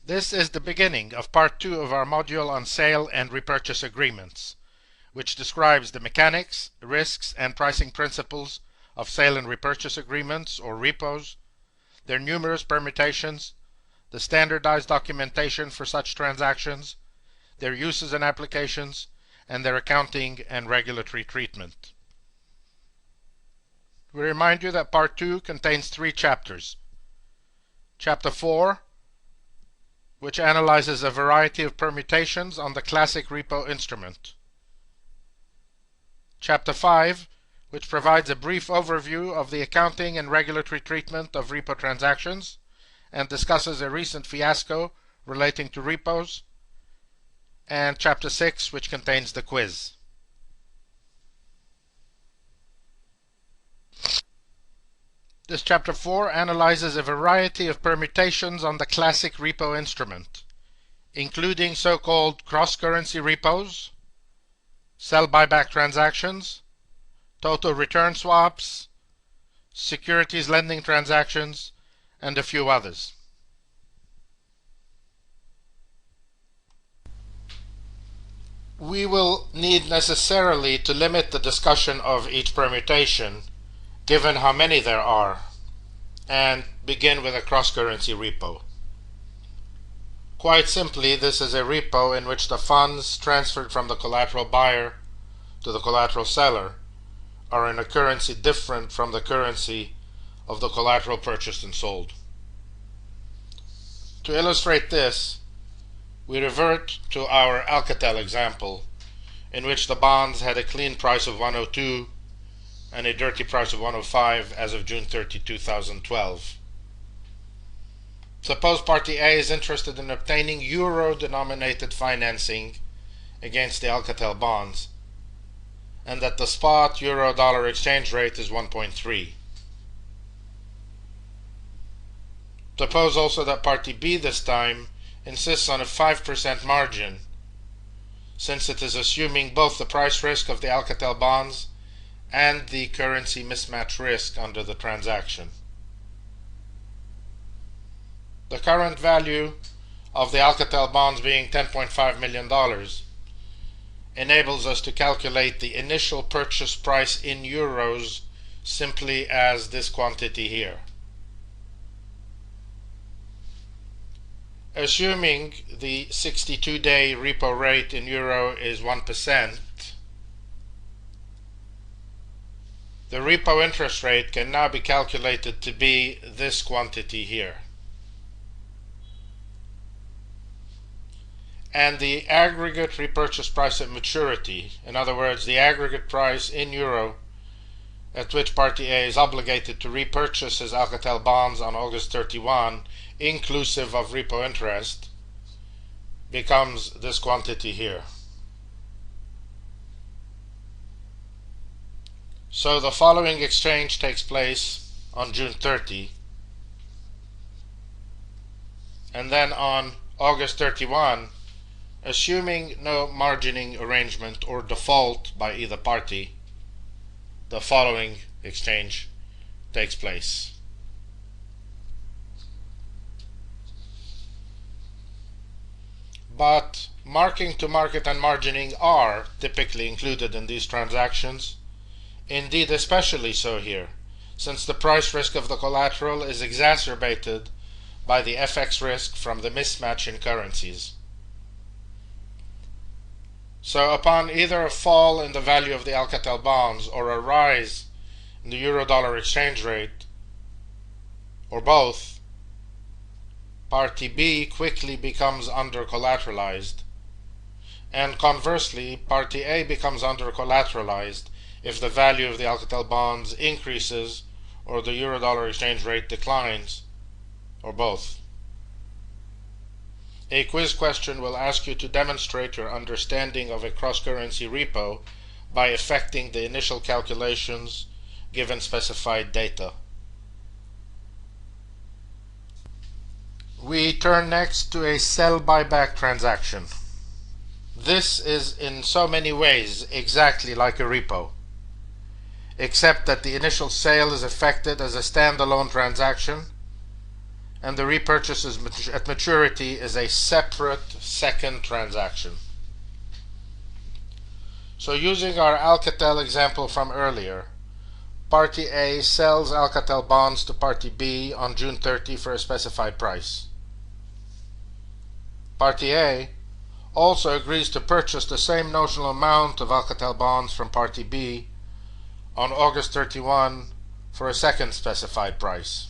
This is the beginning of part 2 of our module on sale and repurchase agreements, which describes the mechanics, risks, and pricing principles of sale and repurchase agreements, or repos, their numerous permutations, the standardized documentation for such transactions, their uses and applications, and their accounting and regulatory treatment. We remind you that part 2 contains 3 chapters. Chapter 4, which analyzes a variety of permutations on the classic repo instrument. Chapter 5, which provides a brief overview of the accounting and regulatory treatment of repo transactions and discusses a recent fiasco relating to repos. And Chapter 6, which contains the quiz. This Chapter 4 analyzes a variety of permutations on the classic repo instrument, including so-called cross-currency repos, sell-buyback transactions, total return swaps, securities lending transactions, and a few others. We will need necessarily to limit the discussion of each permutation, given how many there are, and begin with a cross-currency repo. Quite simply, this is a repo in which the funds transferred from the collateral buyer to the collateral seller are in a currency different from the currency of the collateral purchased and sold. To illustrate this, we revert to our Alcatel example, in which the bonds had a clean price of 102 and a dirty price of 105 as of June 30, 2012. Suppose Party A is interested in obtaining euro-denominated financing against the Alcatel bonds, and that the spot euro-dollar exchange rate is 1.3. Suppose also that Party B this time insists on a 5% margin, since it is assuming both the price risk of the Alcatel bonds and the currency mismatch risk under the transaction. The current value of the Alcatel bonds being $10.5 million enables us to calculate the initial purchase price in euros simply as this quantity here. Assuming the 62-day repo rate in euro is 1%, the repo interest rate can now be calculated to be this quantity here. And the aggregate repurchase price at maturity, in other words, the aggregate price in euro at which Party A is obligated to repurchase his Alcatel bonds on August 31, inclusive of repo interest, becomes this quantity here. So the following exchange takes place on June 30, and then on August 31, assuming no margining arrangement or default by either party, the following exchange takes place. But marking to market and margining are typically included in these transactions, indeed especially so here, since the price risk of the collateral is exacerbated by the FX risk from the mismatch in currencies. So upon either a fall in the value of the Alcatel bonds or a rise in the euro-dollar exchange rate, or both, Party B quickly becomes under-collateralized, and conversely, Party A becomes under-collateralized if the value of the Alcatel bonds increases or the euro-dollar exchange rate declines, or both. A quiz question will ask you to demonstrate your understanding of a cross-currency repo by effecting the initial calculations given specified data. We turn next to a sell-buyback transaction. This is in so many ways exactly like a repo, except that the initial sale is effected as a standalone transaction and the repurchase at maturity is a separate second transaction. So using our Alcatel example from earlier, Party A sells Alcatel bonds to Party B on June 30 for a specified price. Party A also agrees to purchase the same notional amount of Alcatel bonds from Party B on August 31 for a second specified price.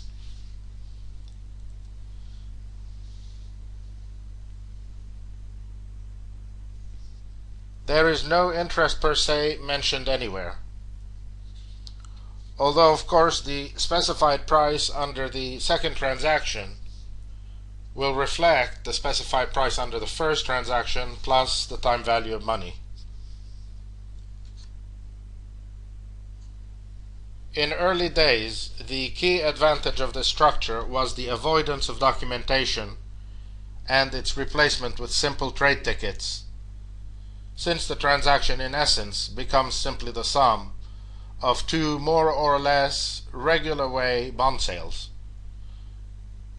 There is no interest per se mentioned anywhere. Although, of course, the specified price under the second transaction will reflect the specified price under the first transaction plus the time value of money. In early days, the key advantage of this structure was the avoidance of documentation and its replacement with simple trade tickets, since the transaction in essence becomes simply the sum of two more or less regular way bond sales,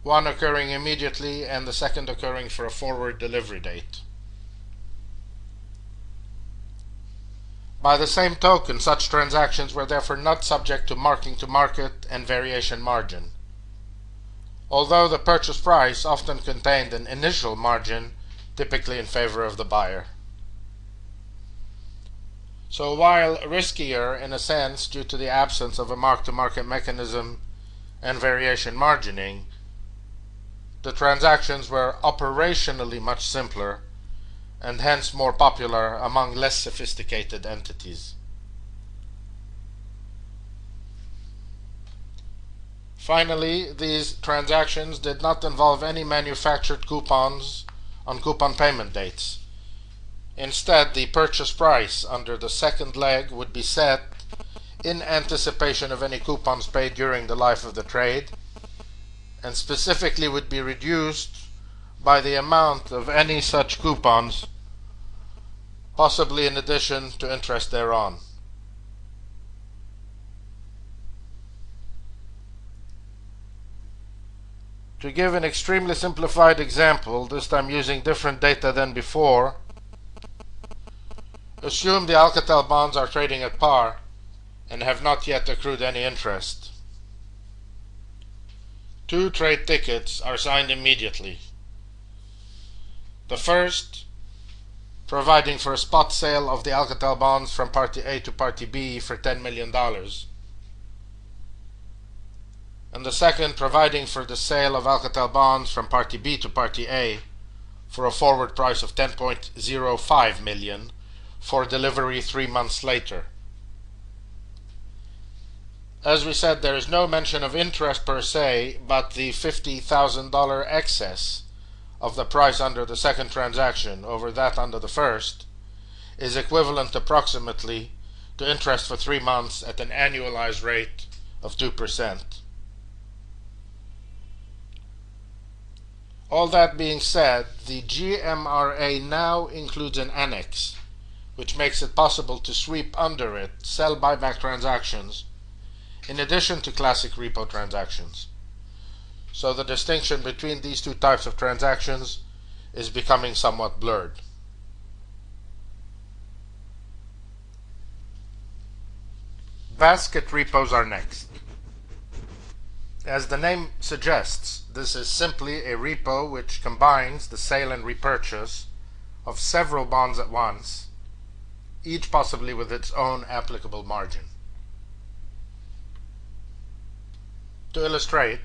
one occurring immediately and the second occurring for a forward delivery date. By the same token, such transactions were therefore not subject to marking to market and variation margin, although the purchase price often contained an initial margin, typically in favor of the buyer. So while riskier in a sense due to the absence of a mark-to-market mechanism and variation margining, the transactions were operationally much simpler and hence more popular among less sophisticated entities. Finally, these transactions did not involve any manufactured coupons on coupon payment dates. Instead, the purchase price under the second leg would be set in anticipation of any coupons paid during the life of the trade, and specifically would be reduced by the amount of any such coupons, possibly in addition to interest thereon. To give an extremely simplified example, this time using different data than before, assume the Alcatel bonds are trading at par and have not yet accrued any interest. Two trade tickets are signed immediately. The first, providing for a spot sale of the Alcatel bonds from Party A to Party B for $10 million. And the second, providing for the sale of Alcatel bonds from Party B to Party A for a forward price of $10.05 million for delivery 3 months later. As we said, there is no mention of interest per se, but the $50,000 excess of the price under the second transaction over that under the first is equivalent approximately to interest for 3 months at an annualized rate of 2%. All that being said, the GMRA now includes an annex which makes it possible to sweep under it sell-buyback transactions in addition to classic repo transactions. So the distinction between these two types of transactions is becoming somewhat blurred. Basket repos are next. As the name suggests, this is simply a repo which combines the sale and repurchase of several bonds at once, each possibly with its own applicable margin. To illustrate,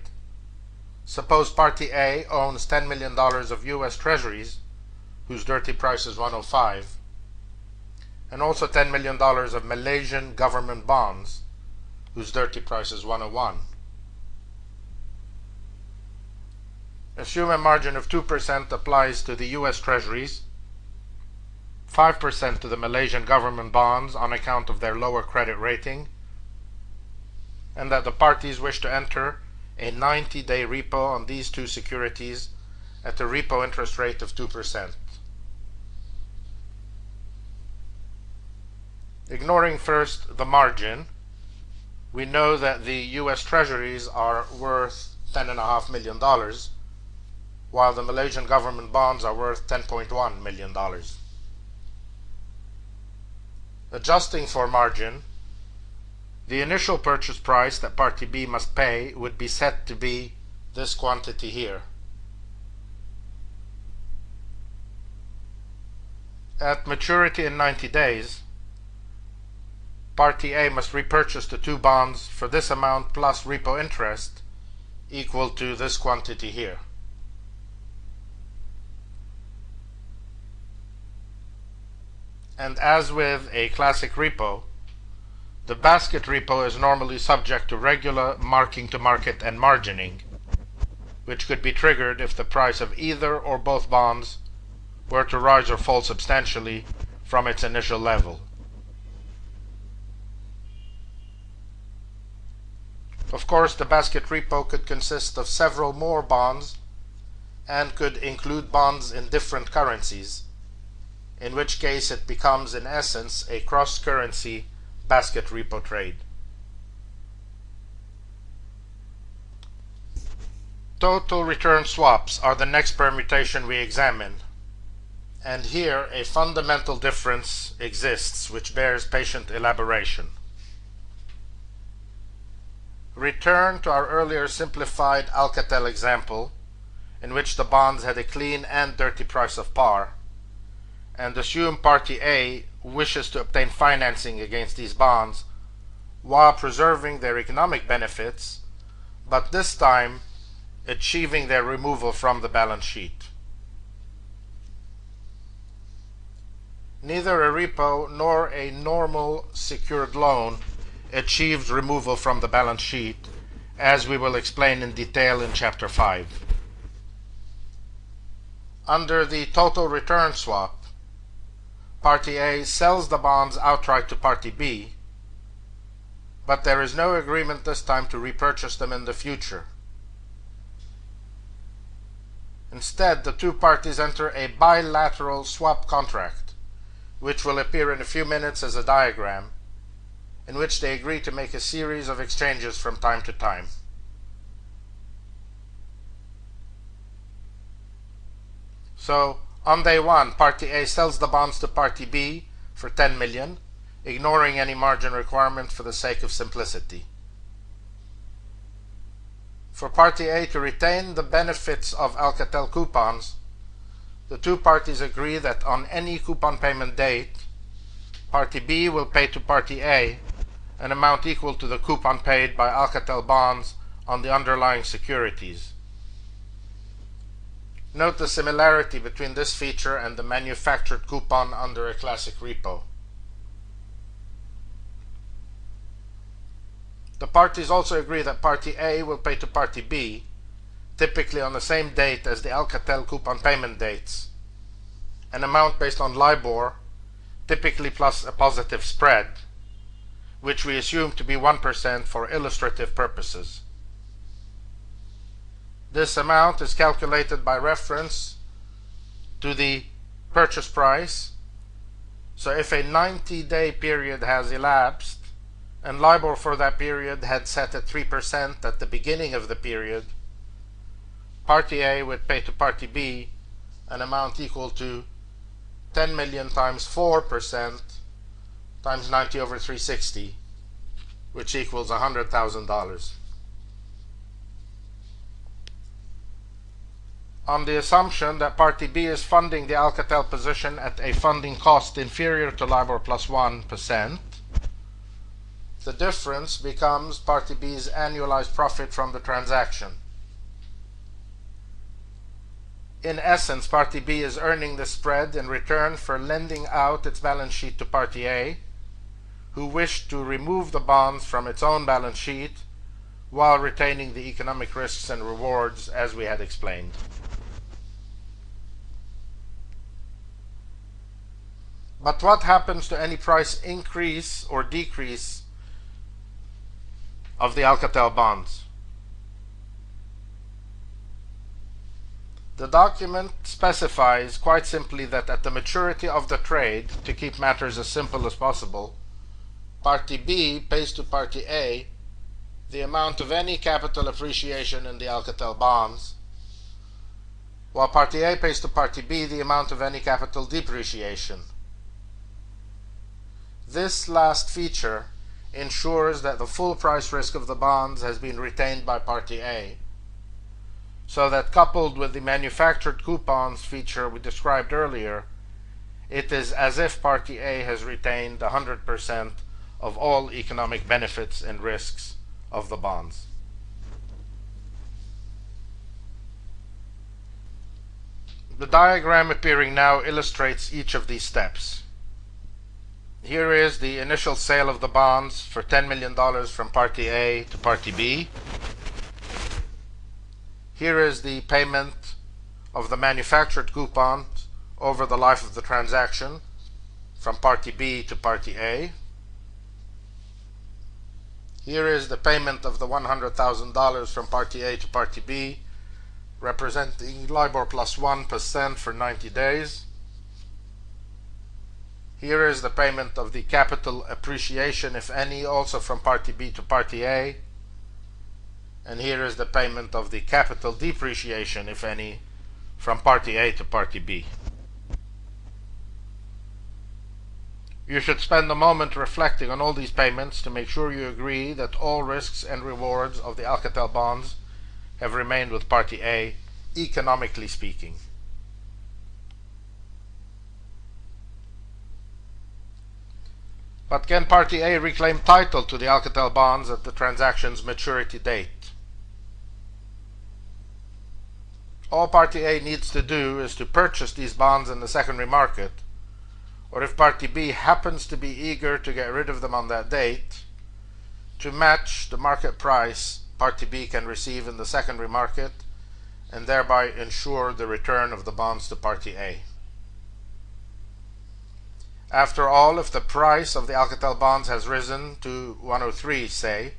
suppose Party A owns $10 million of US Treasuries, whose dirty price is 105, and also $10 million of Malaysian government bonds, whose dirty price is 101. Assume a margin of 2% applies to the US Treasuries, 5% to the Malaysian government bonds on account of their lower credit rating, and that the parties wish to enter a 90-day repo on these two securities at a repo interest rate of 2%. Ignoring first the margin, we know that the US Treasuries are worth $10.5 million, while the Malaysian government bonds are worth $10.1 million. Adjusting for margin, the initial purchase price that Party B must pay would be set to be this quantity here. At maturity in 90 days, Party A must repurchase the two bonds for this amount plus repo interest equal to this quantity here. And as with a classic repo, the basket repo is normally subject to regular marking to market and margining, which could be triggered if the price of either or both bonds were to rise or fall substantially from its initial level. Of course, the basket repo could consist of several more bonds and could include bonds in different currencies, in which case it becomes in essence a cross-currency basket repo trade. Total return swaps are the next permutation we examine, and here a fundamental difference exists which bears patient elaboration. Return to our earlier simplified Alcatel example, in which the bonds had a clean and dirty price of par, and assume Party A wishes to obtain financing against these bonds while preserving their economic benefits, but this time achieving their removal from the balance sheet. Neither a repo nor a normal secured loan achieves removal from the balance sheet, as we will explain in detail in Chapter 5. Under the total return swap, Party A sells the bonds outright to Party B, but there is no agreement this time to repurchase them in the future. Instead, the two parties enter a bilateral swap contract, which will appear in a few minutes as a diagram, in which they agree to make a series of exchanges from time to time. So, on day one, Party A sells the bonds to Party B for 10 million, ignoring any margin requirement for the sake of simplicity. For Party A to retain the benefits of Alcatel coupons, the two parties agree that on any coupon payment date, Party B will pay to Party A an amount equal to the coupon paid by Alcatel bonds on the underlying securities. Note the similarity between this feature and the manufactured coupon under a classic repo. The parties also agree that Party A will pay to Party B, typically on the same date as the Alcatel coupon payment dates, an amount based on LIBOR, typically plus a positive spread, which we assume to be 1% for illustrative purposes. This amount is calculated by reference to the purchase price, so if a 90-day period has elapsed and LIBOR for that period had set at 3% at the beginning of the period, Party A would pay to Party B an amount equal to 10 million times 4% times 90 over 360, which equals $100,000. On the assumption that Party B is funding the Alcatel position at a funding cost inferior to LIBOR plus 1%, the difference becomes Party B's annualized profit from the transaction. In essence, Party B is earning the spread in return for lending out its balance sheet to Party A, who wished to remove the bonds from its own balance sheet while retaining the economic risks and rewards as we had explained. But what happens to any price increase or decrease of the Alcatel bonds? The document specifies quite simply that at the maturity of the trade, to keep matters as simple as possible, Party B pays to Party A the amount of any capital appreciation in the Alcatel bonds, while Party A pays to Party B the amount of any capital depreciation. This last feature ensures that the full price risk of the bonds has been retained by Party A, so that coupled with the manufactured coupons feature we described earlier, it is as if Party A has retained 100% of all economic benefits and risks of the bonds. The diagram appearing now illustrates each of these steps. Here is the initial sale of the bonds for $10 million from Party A to Party B. Here is the payment of the manufactured coupons over the life of the transaction from Party B to Party A. Here is the payment of the $100,000 from Party A to Party B, representing LIBOR plus 1% for 90 days. Here is the payment of the capital appreciation, if any, also from Party B to Party A. And here is the payment of the capital depreciation, if any, from Party A to Party B. You should spend a moment reflecting on all these payments to make sure you agree that all risks and rewards of the Alcatel bonds have remained with Party A, economically speaking. But can Party A reclaim title to the Alcatel bonds at the transaction's maturity date? All Party A needs to do is to purchase these bonds in the secondary market, or if Party B happens to be eager to get rid of them on that date, to match the market price Party B can receive in the secondary market and thereby ensure the return of the bonds to Party A. After all, if the price of the Alcatel bonds has risen to 103, say,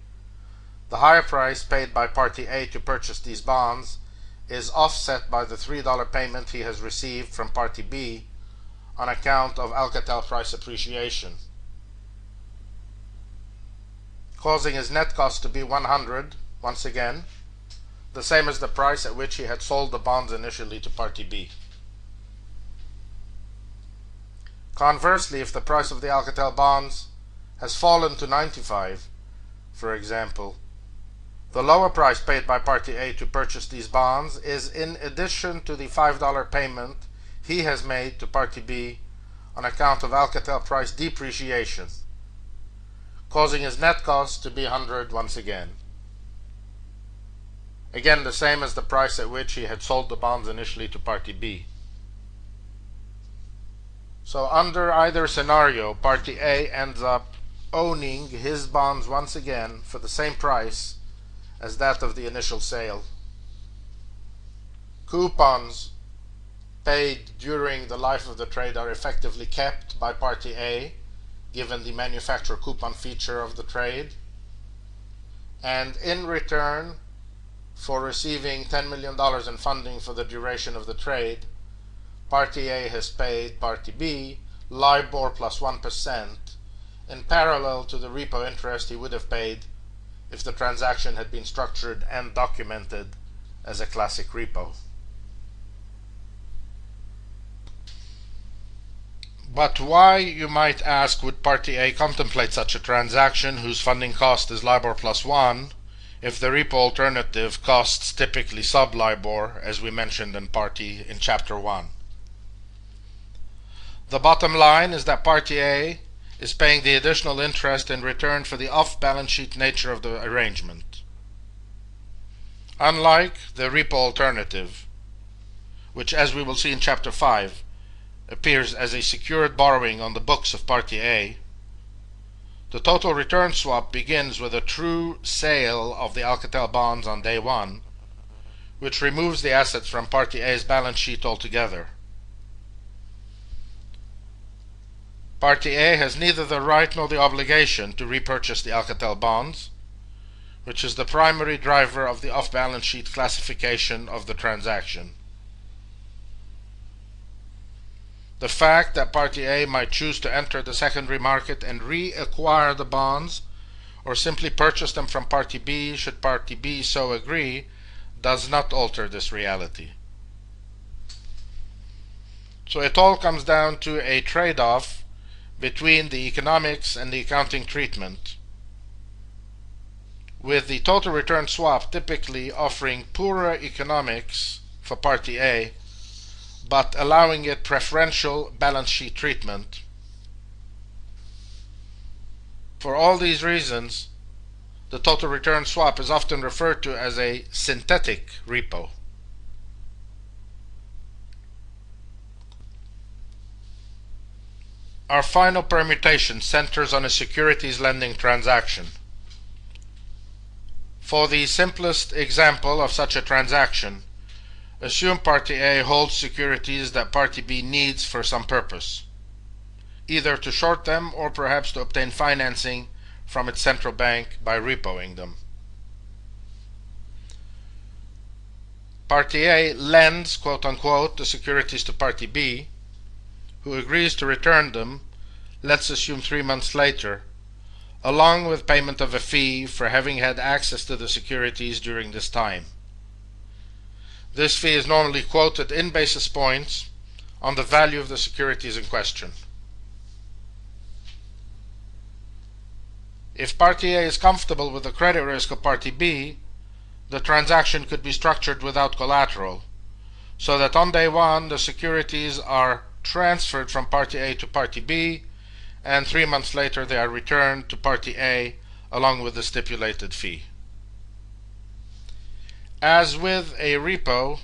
the higher price paid by Party A to purchase these bonds is offset by the $3 payment he has received from Party B on account of Alcatel price appreciation, causing his net cost to be 100, once again, the same as the price at which he had sold the bonds initially to Party B. Conversely, if the price of the Alcatel bonds has fallen to 95, for example, the lower price paid by Party A to purchase these bonds is in addition to the $5 payment he has made to Party B on account of Alcatel price depreciation, causing his net cost to be 100 once again. Again, the same as the price at which he had sold the bonds initially to Party B. So under either scenario, Party A ends up owning his bonds once again for the same price as that of the initial sale. Coupons paid during the life of the trade are effectively kept by Party A, given the manufacturer coupon feature of the trade, and in return for receiving $10 million in funding for the duration of the trade, Party A has paid Party B LIBOR plus 1% in parallel to the repo interest he would have paid if the transaction had been structured and documented as a classic repo. But why, you might ask, would Party A contemplate such a transaction whose funding cost is LIBOR plus 1 if the repo alternative costs typically sub-LIBOR, as we mentioned in Chapter 1? The bottom line is that Party A is paying the additional interest in return for the off-balance sheet nature of the arrangement. Unlike the repo alternative, which, as we will see in Chapter 5, appears as a secured borrowing on the books of Party A, the total return swap begins with a true sale of the Alcatel bonds on day one, which removes the assets from Party A's balance sheet altogether. Party A has neither the right nor the obligation to repurchase the Alcatel bonds, which is the primary driver of the off-balance sheet classification of the transaction. The fact that Party A might choose to enter the secondary market and reacquire the bonds, or simply purchase them from Party B should Party B so agree does not alter this reality. So it all comes down to a trade-off between the economics and the accounting treatment, with the total return swap typically offering poorer economics for Party A, but allowing it preferential balance sheet treatment. For all these reasons, the total return swap is often referred to as a synthetic repo. Our final permutation centers on a securities lending transaction. For the simplest example of such a transaction, assume Party A holds securities that Party B needs for some purpose, either to short them or perhaps to obtain financing from its central bank by repoing them. Party A lends, quote-unquote, the securities to Party B, who agrees to return them, let's assume 3 months later, along with payment of a fee for having had access to the securities during this time. This fee is normally quoted in basis points on the value of the securities in question. If Party A is comfortable with the credit risk of Party B, the transaction could be structured without collateral, so that on day one the securities are transferred from Party A to Party B, and 3 months later they are returned to Party A along with the stipulated fee. As with a repo,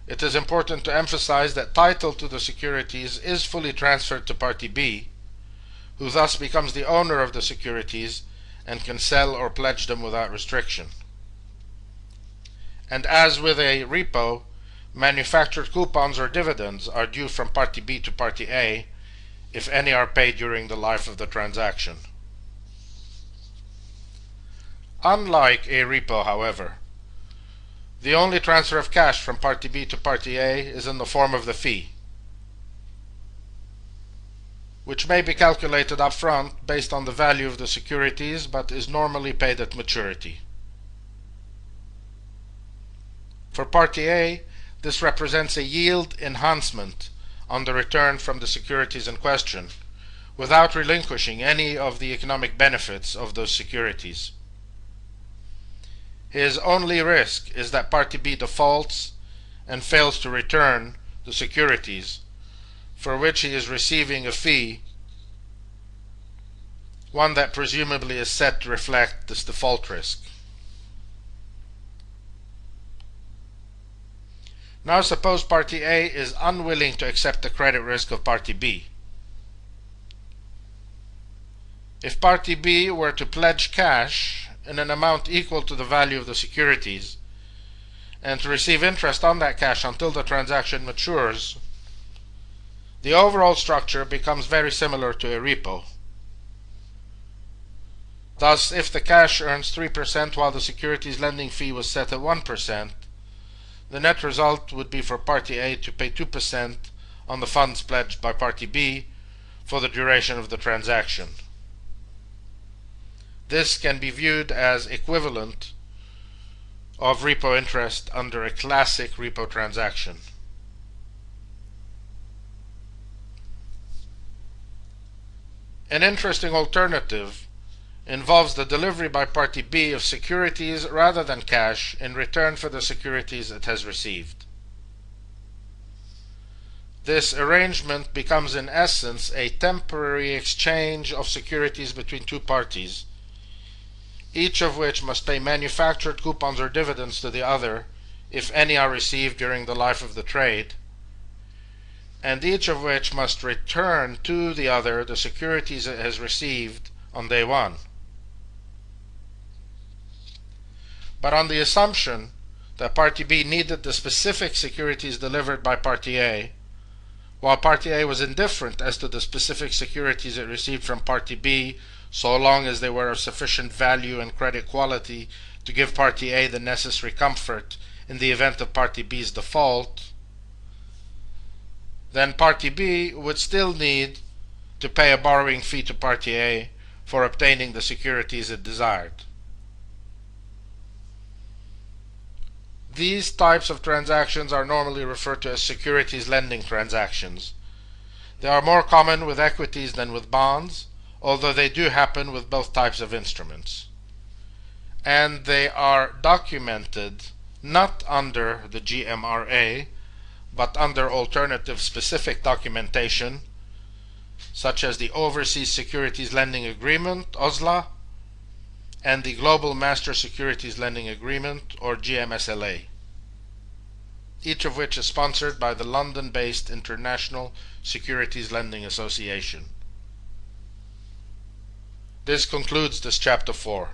it is important to emphasize that title to the securities is fully transferred to Party B, who thus becomes the owner of the securities and can sell or pledge them without restriction. And as with a repo, manufactured coupons or dividends are due from Party B to Party A, if any are paid during the life of the transaction. Unlike a repo, however, the only transfer of cash from Party B to Party A is in the form of the fee, which may be calculated up front based on the value of the securities, but is normally paid at maturity. For Party A, this represents a yield enhancement on the return from the securities in question, without relinquishing any of the economic benefits of those securities. His only risk is that Party B defaults and fails to return the securities, for which he is receiving a fee, one that presumably is set to reflect this default risk. Now suppose Party A is unwilling to accept the credit risk of Party B. If Party B were to pledge cash in an amount equal to the value of the securities and to receive interest on that cash until the transaction matures, the overall structure becomes very similar to a repo. Thus, if the cash earns 3% while the securities lending fee was set at 1%, the net result would be for Party A to pay 2% on the funds pledged by Party B for the duration of the transaction. This can be viewed as equivalent of repo interest under a classic repo transaction. An interesting alternative involves the delivery by Party B of securities rather than cash in return for the securities it has received. This arrangement becomes in essence a temporary exchange of securities between two parties, each of which must pay manufactured coupons or dividends to the other, if any are received during the life of the trade, and each of which must return to the other the securities it has received on day one. But on the assumption that Party B needed the specific securities delivered by Party A, while Party A was indifferent as to the specific securities it received from Party B, so long as they were of sufficient value and credit quality to give Party A the necessary comfort in the event of Party B's default, then Party B would still need to pay a borrowing fee to Party A for obtaining the securities it desired. These types of transactions are normally referred to as securities lending transactions. They are more common with equities than with bonds, although they do happen with both types of instruments. And they are documented not under the GMRA, but under alternative specific documentation, such as the Overseas Securities Lending Agreement, OSLA, and the Global Master Securities Lending Agreement, or GMSLA, each of which is sponsored by the London-based International Securities Lending Association. This concludes this chapter 4.